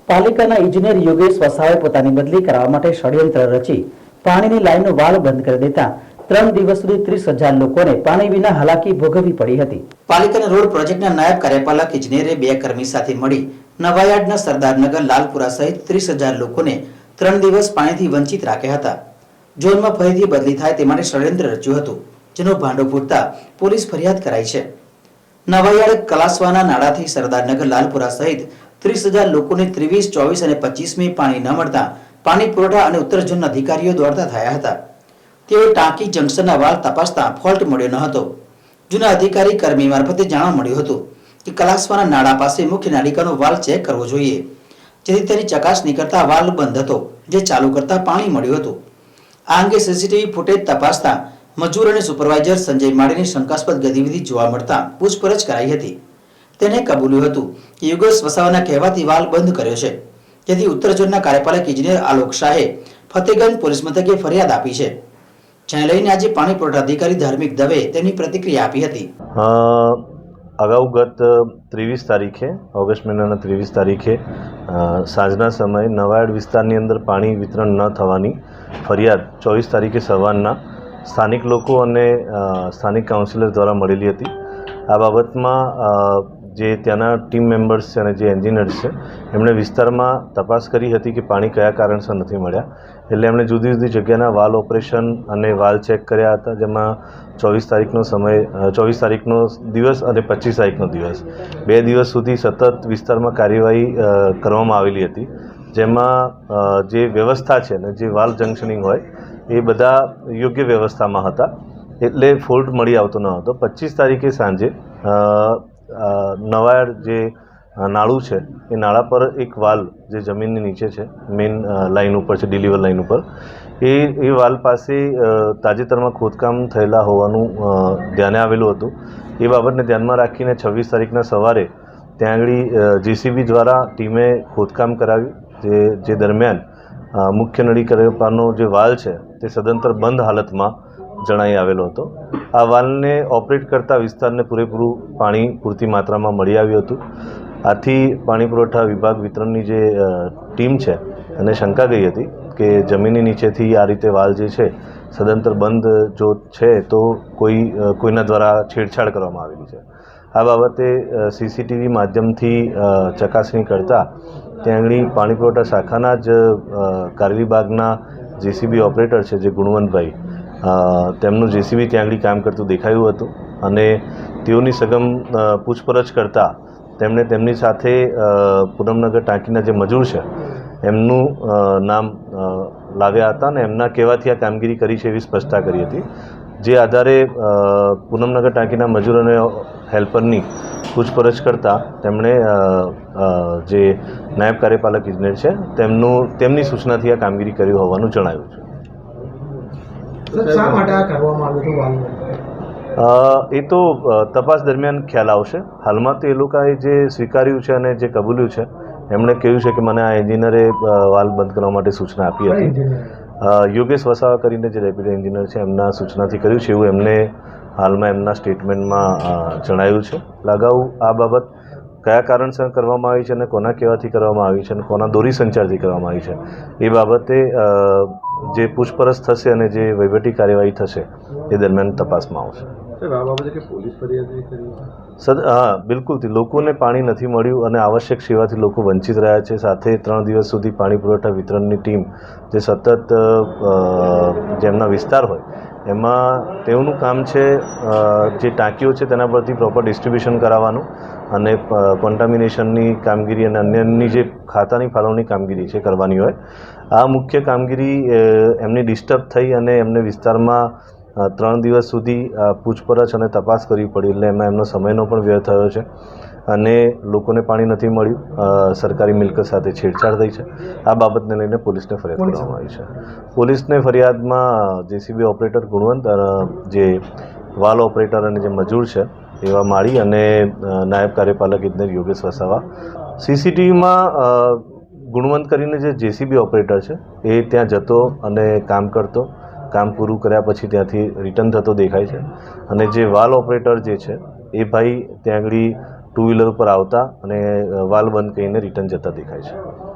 પાલિકાના ઇજનેર યોગેશ વસાવાએ પોતાની બદલી કરવા માટે ષડયંત્ર રચી પાણીની લાઈનનો વાલ્વ બંધ કરી દેતા 3 દિવસ સુધી 30,000 લોકોને પાણી વિના હાલાકી ભોગવવી પડી હતી। પાલિકાના રોડ પ્રોજેક્ટના નાયબ કાર્યપાલક ઇજનેરે 2 કર્મી સાથે મળી નવાયાર્ડના સરદારનગર લાલપુરા સહિત 30,000 લોકોને 3 દિવસ પાણીથી વંચિત રાખ્યા હતા। ઝોનમાં ફરીથી બદલી થાય તે માટે ષડયંત્ર રચ્યું હતું, જેનો ભાંડો ફૂટતા પોલીસ ફરિયાદ કરાઈ છે। નવાયાર્ડ કલાસવાના નાળાથી સરદારનગર લાલપુરા સહિત 30,000 લોકોને 23, 24 અને 25મી પાણી ન મળતા પાણી પુરવઠા અને ઉત્તર ઝોનના અધિકારીઓ દોડતા થયા હતા। તેઓએ ટાંકી જંકશનના વાલ્વ તપાસતા ફોલ્ટ મળ્યો ન હતો। જૂના અધિકારી કર્મી મારફતે જાણવા મળ્યું હતું કે કલાસવાના નાળા પાસે મુખ્ય નાલિકાનો વાલ્વ ચેક કરવો જોઈએ, જેથી તેની ચકાસણી કરતા વાલ્વ બંધ હતો, જે ચાલુ કરતા પાણી મળ્યું હતું। આ અંગે સીસીટીવી ફૂટેજ તપાસતા મજૂર અને સુપરવાઇઝર સંજય માળીની શંકાસ્પદ ગતિવિધિ જોવા મળતા પૂછપરછ કરાઈ હતી। તેને કબૂલ્યું હતું કે યોગેશ વસાવાના કહેવાથી વાલ્વ બંધ કર્યો છે, જેથી ઉત્તર ઝોનના કાર્યપાલક ઇજનેર આલોક શાહે ફતેગંજ પોલીસ મથકે ફરિયાદ આપી છે, જેને લઈને આજે પાણી પુરવઠા અધિકારી ધાર્મિક દવે તેની પ્રતિક્રિયા આપી હતી। અગાઉ ગત 23 તારીખે ઓગસ્ટ મહિનાના 23 તારીખે સાંજના સમયે નવાયાર્ડ વિસ્તારની અંદર પાણી વિતરણ ન થવાની ફરિયાદ 24 તારીખે સવારના સ્થાનિક લોકો અને સ્થાનિક કાઉન્સિલર દ્વારા મળેલી હતી। આ બાબતમાં જે ત્યાંના ટીમ મેમ્બર્સ છે અને જે એન્જિનિયર્સ છે એમણે વિસ્તારમાં તપાસ કરી હતી કે પાણી કયા કારણસર નથી મળ્યા, એટલે એમણે જુદી જુદી જગ્યાના વાલ ઓપરેશન અને વાલ ચેક કર્યા હતા, જેમાં 24 તારીખનો દિવસ અને 25 તારીખનો દિવસ 2 દિવસ સુધી સતત વિસ્તારમાં કાર્યવાહી કરવામાં આવેલી હતી, જેમાં જે વ્યવસ્થા છે ને જે વાલ જંક્શનિંગ હોય એ બધા યોગ્ય વ્યવસ્થામાં હતા, એટલે ફોલ્ટ મળી આવતો ન હતો। 25 તારીખે સાંજે નવાયાર્ડ જે નાળું છે એ નાળા પર એક વાલ જે જમીનની નીચે છે, મેઇન લાઇન ઉપર છે, ડિલિવર લાઇન ઉપર, એ વાલ પાસે તાજેતરમાં ખોદકામ થયેલા હોવાનું ધ્યાને આવેલું હતું। એ બાબતને ધ્યાનમાં રાખીને 26 તારીખના સવારે ત્યાં આગળ જેસીબી દ્વારા ટીમે ખોદકામ કરાવ્યું, જે દરમિયાન મુખ્ય નળીકરનો જે વાલ છે તે સદંતર બંધ હાલતમાં જણાઈ આવેલો હતો। આ વાલ્વને ઓપરેટ કરતા વિસ્તારને પૂરેપૂરું પાણી પૂરતી માત્રામાં મળી આવ્યું હતું। આથી પાણી પુરવઠા વિભાગ વિતરણની જે ટીમ છે એને શંકા ગઈ હતી કે જમીનની નીચેથી આ રીતે વાલ જે છે સદંતર બંધ જો છે તો કોઈના દ્વારા છેડછાડ કરવામાં આવેલી છે। આ બાબતે સીસીટીવી માધ્યમથી ચકાસણી કરતાં ત્યાં આગળ પાણી પુરવઠા શાખાના જ કાર્યવિભાગના જેસીબી ઓપરેટર છે જે ગુણવંતભાઈ, તેમનું જેસીબી ત્યાં આગળ કામ કરતું દેખાયું હતું અને તેઓની સઘન પૂછપરછ કરતાં તેમણે તેમની સાથે પૂનમનગર ટાંકીના જે મજૂર છે એમનું નામ લાવ્યા હતા અને એમના કહેવાથી આ કામગીરી કરી છે એવી સ્પષ્ટતા કરી હતી, જે આધારે પૂનમનગર ટાંકીના મજૂર અને હેલ્પરની પૂછપરછ કરતાં તેમણે જે નાયબ કાર્યપાલક ઇજનેર છે તેમની સૂચનાથી આ કામગીરી કરી હોવાનું જણાવ્યું છે। એ તો તપાસ દરમિયાન ખ્યાલ આવશે। હાલમાં તો એ લોકોએ જે સ્વીકાર્યું છે અને જે કબૂલ્યું છે એમણે કહ્યું છે કે મને આ એન્જિનિયરે વાલ્વ બંધ કરવા માટે સૂચના આપી હતી। યોગેશ વસાવા કરીને જે ડેપ્યુટી એન્જિનિયર છે એમના સૂચનાથી કર્યું છે એવું એમને હાલમાં એમના સ્ટેટમેન્ટમાં જણાવ્યું છે। અગાઉ આ બાબત કયા કારણસર કરવામાં આવી છે અને કોના કહેવાથી કરવામાં આવી છે અને કોના દોરી સંચારથી કરવામાં આવી છે એ બાબતે જે પૂછપરછ થશે અને જે વહીવટી કાર્યવાહી થશે એ દરમિયાન તપાસમાં આવશે। હા, બિલકુલથી લોકોને પાણી નથી મળ્યું અને આવશ્યક સેવાથી લોકો વંચિત રહ્યા છે। સાથે 3 દિવસ સુધી પાણી પુરવઠા વિતરણની ટીમ જે સતત જેમના વિસ્તાર હોય એમાં તેઓનું કામ છે જે ટાંકીઓ છે તેના પરથી પ્રોપર ડિસ્ટ્રીબ્યુશન કરાવવાનું અને કોન્ટામિનેશનની કામગીરી અને અન્યની જે ખાતાની ફાળવણી કામગીરી છે કરવાની હોય। આ મુખ્ય કામગીરી એમની ડિસ્ટર્બ થઈ અને એમને વિસ્તારમાં 3 દિવસ સુધી પૂછપરછ અને તપાસ કરવી પડી, એટલે એમાં એમનો સમયનો પણ વ્યય થયો છે અને લોકોને પાણી નથી મળ્યું, સરકારી મિલકત સાથે છેડછાડ થઈ છે। આ બાબતને લઈને પોલીસને ફરિયાદ કરવામાં આવી છે। પોલીસને ફરિયાદમાં જેસીબી ઓપરેટર ગુણવંત, જે વાલ ઓપરેટર અને જે મજૂર છે એવા માળી અને નાયબ કાર્યપાલક ઇજનેર યોગેશ વસાવા, સીસીટીવીમાં ગુણવંત કરીને જે જેસીબી ઓપરેટર છે એ ત્યાં જતો અને કામ કરતો, કામ પૂરું કર્યા પછી ત્યાંથી રિટર્ન થતો દેખાય છે અને જે વાલ ઓપરેટર જે છે એ ભાઈ ત્યાં આગળ 2 વ્હીલર ઉપર આવતા અને વાલ બંધ કરીને રિટર્ન જતા દેખાય છે।